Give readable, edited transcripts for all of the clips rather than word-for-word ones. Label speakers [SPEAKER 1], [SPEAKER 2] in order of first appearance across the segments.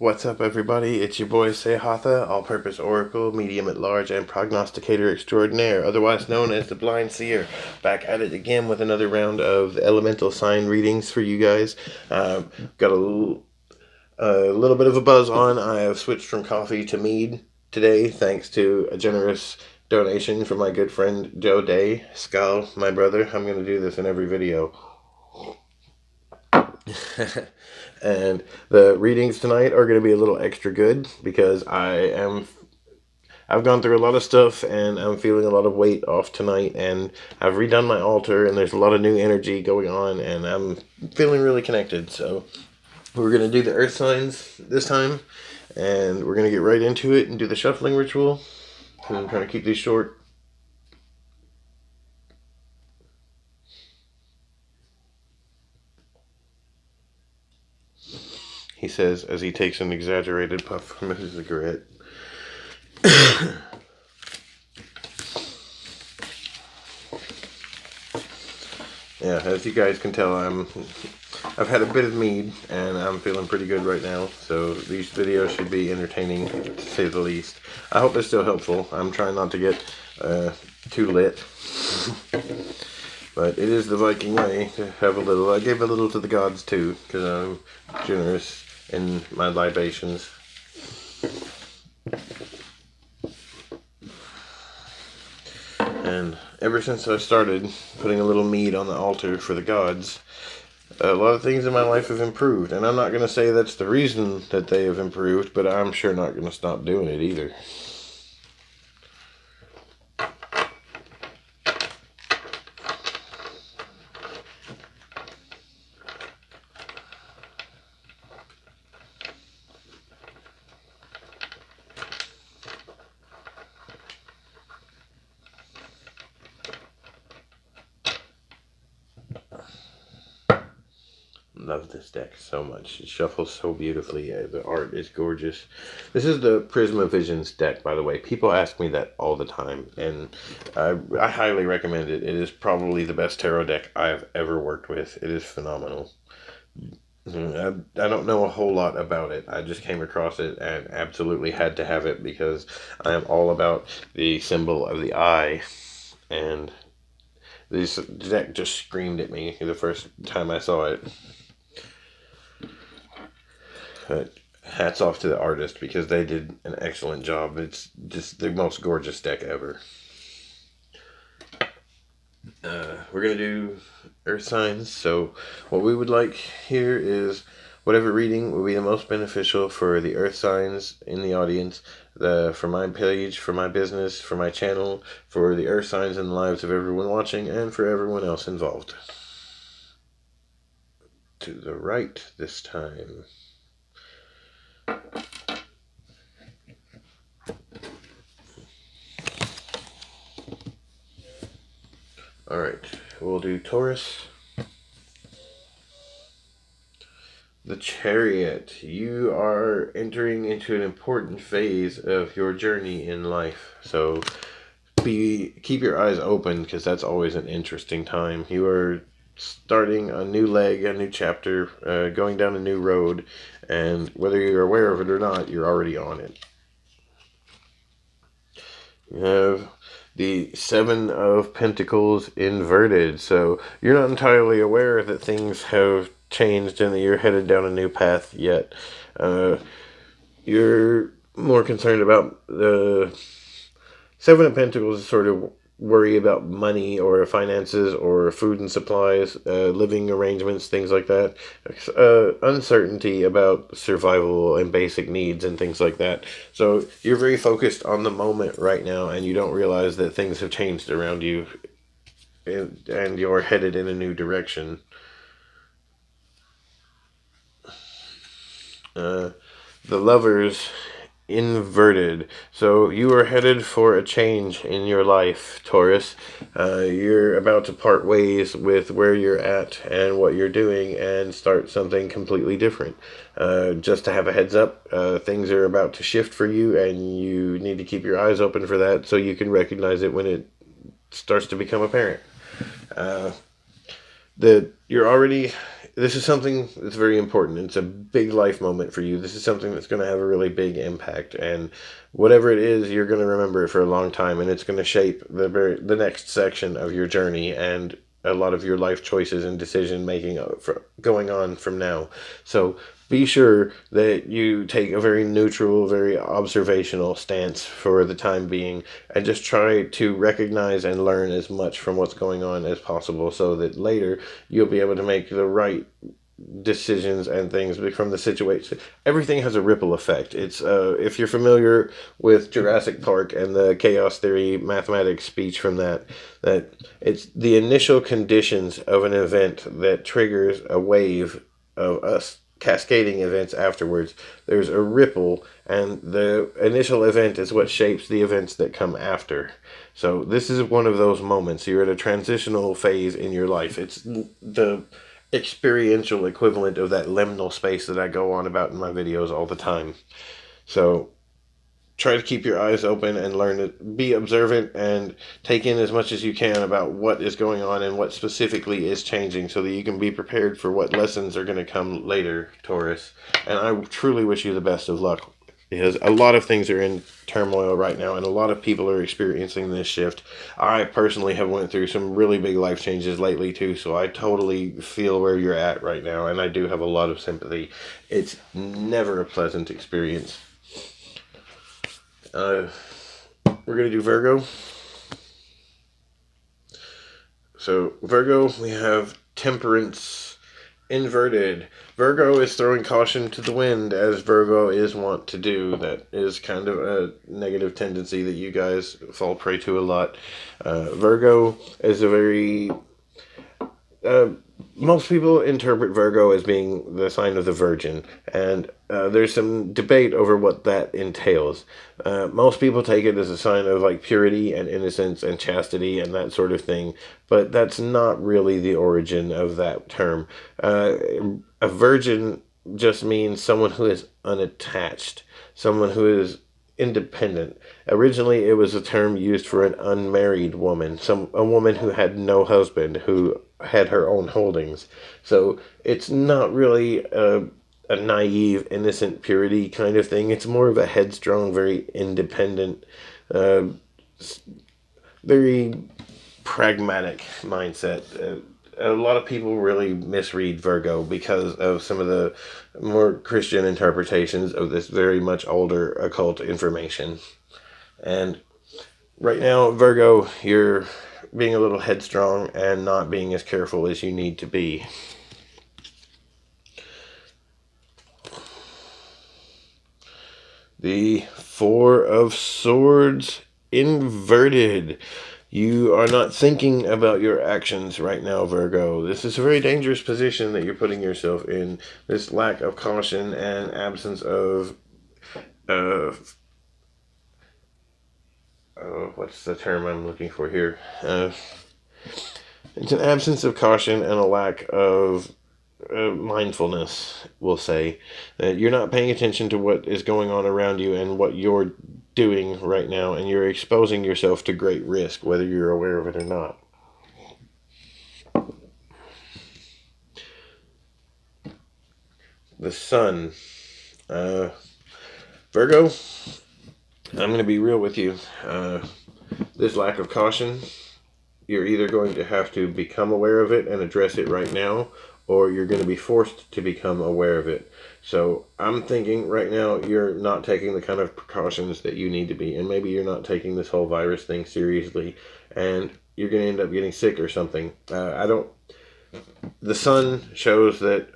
[SPEAKER 1] What's up, everybody? It's your boy Sehatha, all-purpose oracle, medium at large, and prognosticator extraordinaire, otherwise known as the Blind Seer. Back at it again with another round of elemental sign readings for you guys. Got a little bit of a buzz on. I have switched from coffee to mead today, thanks to a generous donation from my good friend Joe Day. Skal, my brother. I'm going to do this in every video. And the readings tonight are going to be a little extra good because I've gone through a lot of stuff and I'm feeling a lot of weight off tonight, and I've redone my altar and there's a lot of new energy going on and I'm feeling really connected. So we're going to do the earth signs this time, and we're going to get right into it and do the shuffling ritual. I'm trying to keep these short. He says as he takes an exaggerated puff from his cigarette. Yeah, as you guys can tell, I've had a bit of mead and I'm feeling pretty good right now. So these videos should be entertaining, to say the least. I hope they're still helpful. I'm trying not to get too lit. But it is the Viking way to have a little. I gave a little to the gods too, because I'm generous in my libations. And ever since I started putting a little mead on the altar for the gods, a lot of things in my life have improved. And I'm not going to say that's the reason that they have improved, but I'm sure not going to stop doing it either. Love this deck so much. It shuffles so beautifully. The art is gorgeous. This is the Prisma Visions deck, by the way. People ask me that all the time, and I highly recommend it. It is probably the best tarot deck I've ever worked with. It is phenomenal. I don't know a whole lot about it. I just came across it and absolutely had to have it because I am all about the symbol of the eye, and this deck just screamed at me the first time I saw it. Hats off to the artist because they did an excellent job. It's just the most gorgeous deck ever. We're going to do earth signs. So what we would like here is whatever reading will be the most beneficial for the earth signs in the audience, for my page, for my business, for my channel, for the earth signs in the lives of everyone watching, and for everyone else involved. To the right this time. Alright, we'll do Taurus. The Chariot. You are entering into an important phase of your journey in life. So keep your eyes open, because that's always an interesting time. You are starting a new leg, a new chapter, going down a new road, and whether you're aware of it or not, you're already on it. You have the Seven of Pentacles inverted, so you're not entirely aware that things have changed and that you're headed down a new path yet. You're more concerned about the Seven of Pentacles, sort of worry about money or finances or food and supplies, living arrangements, things like that. Uncertainty about survival and basic needs and things like that. So you're very focused on the moment right now, and you don't realize that things have changed around you, and you're headed in a new direction. The Lovers inverted. So you are headed for a change in your life, Taurus. You're about to part ways with where you're at and what you're doing and start something completely different. Just to have a heads up, things are about to shift for you, and you need to keep your eyes open for that so you can recognize it when it starts to become apparent. That you're already this is something that's very important. It's a big life moment for you. This is something that's going to have a really big impact, and whatever it is, you're going to remember it for a long time, and it's going to shape the next section of your journey and a lot of your life choices and decision making going on from now. So be sure that you take a very neutral, very observational stance for the time being, and just try to recognize and learn as much from what's going on as possible, so that later you'll be able to make the right decisions and things from the situation. Everything has a ripple effect. It's if you're familiar with Jurassic Park and the chaos theory mathematics speech from that it's the initial conditions of an event that triggers a wave of us cascading events afterwards. There's a ripple, and the initial event is what shapes the events that come after. So this is one of those moments. You're at a transitional phase in your life. It's the experiential equivalent of that liminal space that I go on about in my videos all the time. So try to keep your eyes open and learn to be observant and take in as much as you can about what is going on and what specifically is changing, so that you can be prepared for what lessons are going to come later, Taurus. And I truly wish you the best of luck, because a lot of things are in turmoil right now, and a lot of people are experiencing this shift. I personally have went through some really big life changes lately too, so I totally feel where you're at right now, and I do have a lot of sympathy. It's never a pleasant experience. We're going to do Virgo. So Virgo, we have Temperance inverted. Virgo is throwing caution to the wind, as Virgo is wont to do. That is kind of a negative tendency that you guys fall prey to a lot. Virgo is a very... most people interpret Virgo as being the sign of the Virgin, and there's some debate over what that entails. Most people take it as a sign of like purity and innocence and chastity and that sort of thing, but that's not really the origin of that term. A virgin just means someone who is unattached, someone who is independent. Originally, it was a term used for an unmarried woman, a woman who had no husband, who had her own holdings. So it's not really a naive, innocent purity kind of thing. It's more of a headstrong, very independent, very pragmatic mindset. A lot of people really misread Virgo because of some of the more Christian interpretations of this very much older occult information. And right now, Virgo, you're being a little headstrong and not being as careful as you need to be. The Four of Swords inverted. You are not thinking about your actions right now, Virgo. This is a very dangerous position that you're putting yourself in. This lack of caution and absence of what's the term I'm looking for here? It's an absence of caution and a lack of mindfulness, we'll say. That you're not paying attention to what is going on around you and what you're doing right now, and you're exposing yourself to great risk, whether you're aware of it or not. The Sun. Virgo, I'm going to be real with you. This lack of caution, you're either going to have to become aware of it and address it right now, or you're going to be forced to become aware of it. So I'm thinking right now you're not taking the kind of precautions that you need to be, and maybe you're not taking this whole virus thing seriously, and you're going to end up getting sick or something. The Sun shows that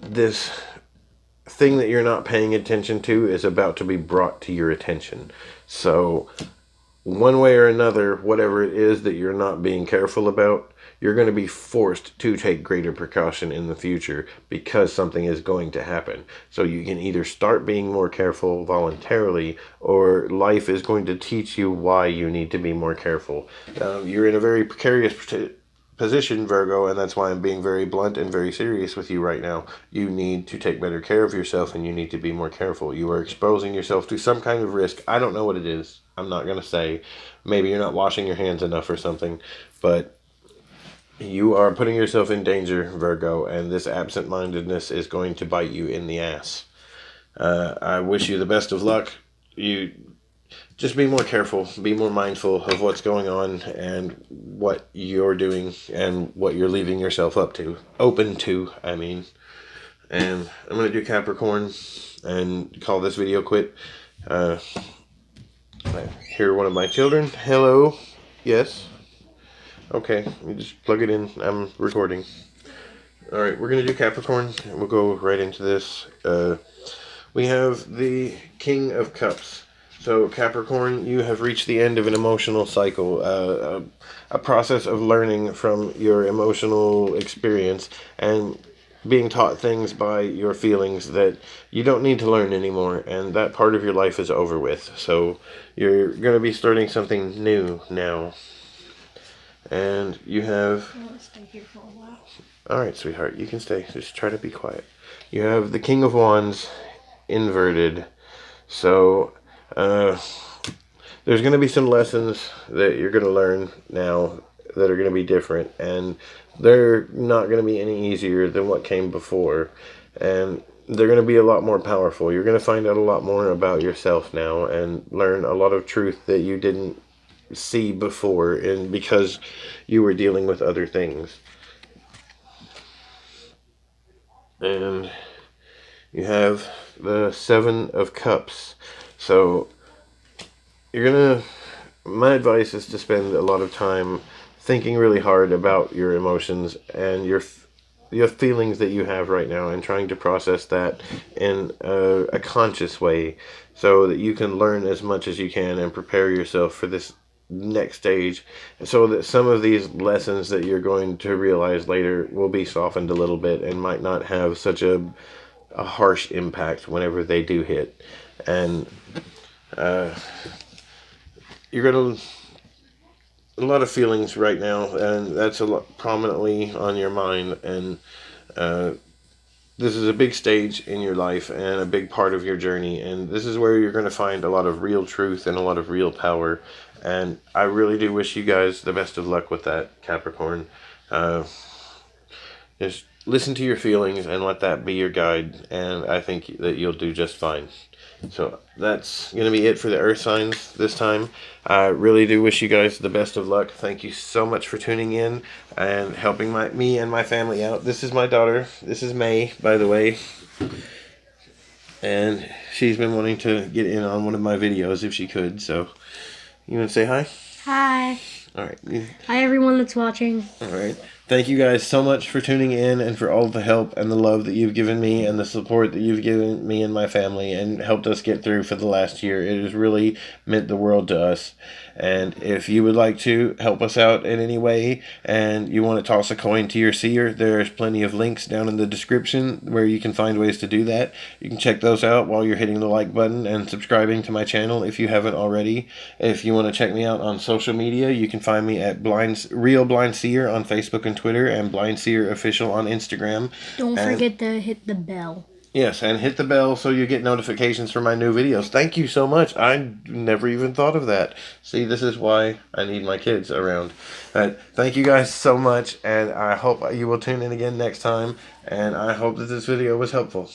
[SPEAKER 1] this thing that you're not paying attention to is about to be brought to your attention. So one way or another, whatever it is that you're not being careful about, you're going to be forced to take greater precaution in the future, because something is going to happen. So you can either start being more careful voluntarily, or life is going to teach you why you need to be more careful. You're in a very precarious position, Virgo, and that's why I'm being very blunt and very serious with you right now. You need to take better care of yourself, and you need to be more careful. You are exposing yourself to some kind of risk. I don't know what it is. I'm not going to say. Maybe you're not washing your hands enough or something, but You are putting yourself in danger, Virgo, and this absent-mindedness is going to bite you in the ass. I wish you the best of luck. You just be more careful, be more mindful of what's going on and what you're doing and what you're leaving yourself open to, I mean. And I'm going to do Capricorn and call this video quit. I hear one of my children. Hello. Yes. Okay, you just plug it in. I'm recording. Alright, we're going to do Capricorn. We'll go right into this. We have the King of Cups. So Capricorn, you have reached the end of an emotional cycle, a process of learning from your emotional experience and being taught things by your feelings that you don't need to learn anymore, and that part of your life is over with. So you're going to be starting something new now. And you have...
[SPEAKER 2] I want to stay here for a while.
[SPEAKER 1] Alright, sweetheart, you can stay. Just try to be quiet. You have the King of Wands inverted. So, there's going to be some lessons that you're going to learn now that are going to be different. And they're not going to be any easier than what came before. And they're going to be a lot more powerful. You're going to find out a lot more about yourself now and learn a lot of truth that you didn't see before, and because you were dealing with other things. And you have the Seven of Cups. So my advice is to spend a lot of time thinking really hard about your emotions and your feelings that you have right now, and trying to process that in a conscious way so that you can learn as much as you can and prepare yourself for this next stage, so that some of these lessons that you're going to realize later will be softened a little bit and might not have such a harsh impact whenever they do hit. And you're going to a lot of feelings right now, and that's a lot prominently on your mind, and this is a big stage in your life and a big part of your journey, and this is where you're going to find a lot of real truth and a lot of real power. And I really do wish you guys the best of luck with that, Capricorn. Just listen to your feelings and let that be your guide, and I think that you'll do just fine. So that's going to be it for the earth signs this time. I really do wish you guys the best of luck. Thank you so much for tuning in and helping me and my family out. This is my daughter. This is May, by the way. And she's been wanting to get in on one of my videos if she could. So you want to say hi?
[SPEAKER 2] Hi.
[SPEAKER 1] All right.
[SPEAKER 2] Hi, everyone that's watching.
[SPEAKER 1] All right. Thank you guys so much for tuning in and for all the help and the love that you've given me and the support that you've given me and my family and helped us get through for the last year. It has really meant the world to us. And if you would like to help us out in any way and you want to toss a coin to your seer, there's plenty of links down in the description where you can find ways to do that. You can check those out while you're hitting the like button and subscribing to my channel if you haven't already. If you want to check me out on social media, you can find me at Real Blind Seer on Facebook and Twitter, and Blind Seer Official on Instagram.
[SPEAKER 2] Don't forget to hit the bell.
[SPEAKER 1] Yes, and hit the bell so you get notifications for my new videos. Thank you so much. I never even thought of that. See, this is why I need my kids around. Thank you guys so much, and I hope you will tune in again next time, and I hope that this video was helpful.